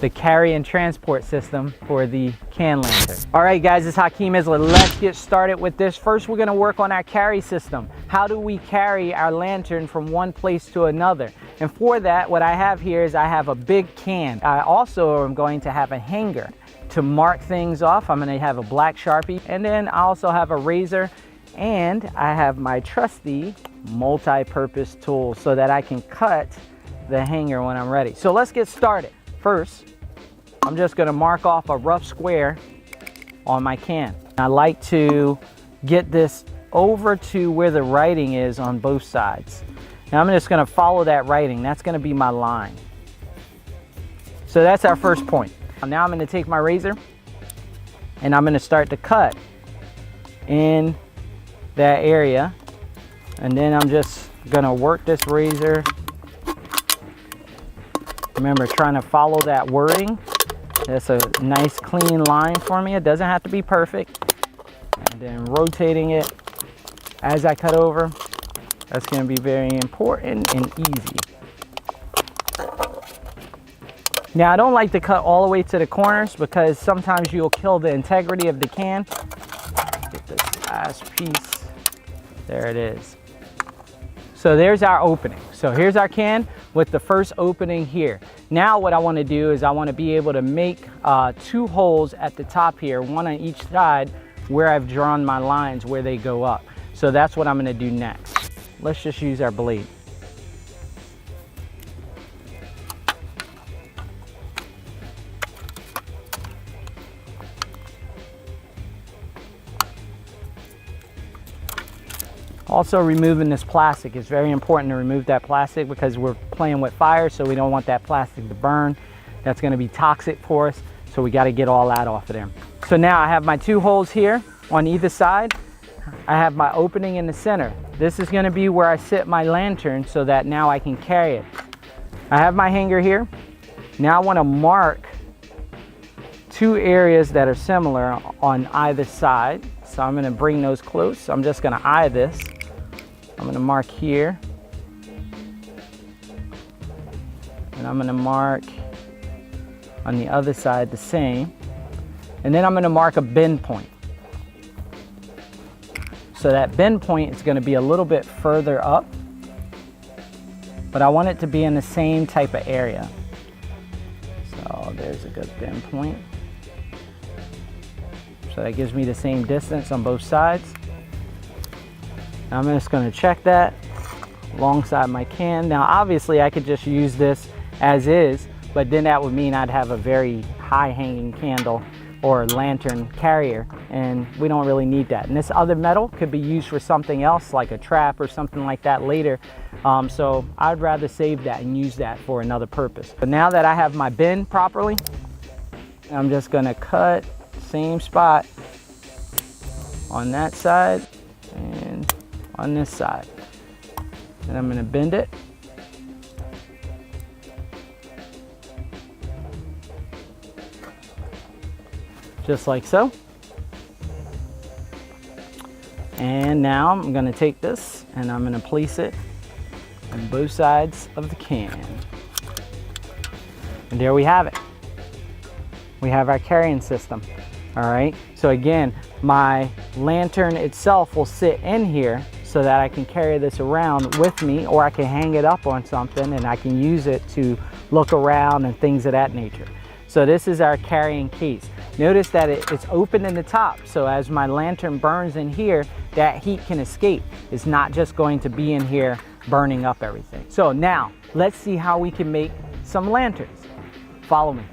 the carry and transport system for the can lantern. All right guys, it's Hakeem Isler. Let's get started with this. First, we're gonna work on our carry system. How do we carry our lantern from one place to another? And for that, what I have here is I have a big can. I also am going to have a hanger to mark things off. I'm gonna have a black Sharpie, and then I also have a razor, and I have my trusty multi-purpose tool so that I can cut the hanger when I'm ready. So let's get started. First, I'm just gonna mark off a rough square on my can. I like to get this over to where the writing is on both sides. Now I'm just gonna follow that writing. That's gonna be my line. So that's our first point. Now I'm gonna take my razor and I'm gonna start to cut in that area. And then I'm just gonna work this razor. Remember, trying to follow that wording. That's a nice clean line for me. It doesn't have to be perfect. And then rotating it as I cut over. That's going to be very important and easy. Now, I don't like to cut all the way to the corners because sometimes you'll kill the integrity of the can. Get this last piece. There it is. So there's our opening. So here's our can with the first opening here. Now what I want to do is I want to be able to make 2 holes at the top here, one on each side where I've drawn my lines where they go up. So that's what I'm going to do next. Let's just use our blade. Also, removing this plastic is very important to remove that plastic because we're playing with fire, so we don't want that plastic to burn. That's going to be toxic for us, so we got to get all that off of there. So now I have my 2 holes here on either side. I have my opening in the center. This is going to be where I sit my lantern so that now I can carry it. I have my hanger here. Now I want to mark 2 areas that are similar on either side. So I'm going to bring those close. I'm just going to eye this. I'm going to mark here, and I'm going to mark on the other side the same, and then I'm going to mark a bend point. So that bend point is going to be a little bit further up, but I want it to be in the same type of area. So there's a good bend point. So that gives me the same distance on both sides. Now I'm just going to check that alongside my can. Now obviously I could just use this as is, but then that would mean I'd have a very high hanging candle or lantern carrier, and we don't really need that. And this other metal could be used for something else like a trap or something like that later. So I'd rather save that and use that for another purpose. But now that I have my bend properly, I'm just going to cut same spot on that side and on this side, and I'm going to bend it. Just like so. And now I'm going to take this and I'm going to place it on both sides of the can. And there we have it. We have our carrying system. All right, so again, my lantern itself will sit in here so that I can carry this around with me, or I can hang it up on something and I can use it to look around and things of that nature. So this is our carrying case. Notice that it's open in the top, so as my lantern burns in here, that heat can escape. It's not just going to be in here burning up everything. So now, let's see how we can make some lanterns. Follow me.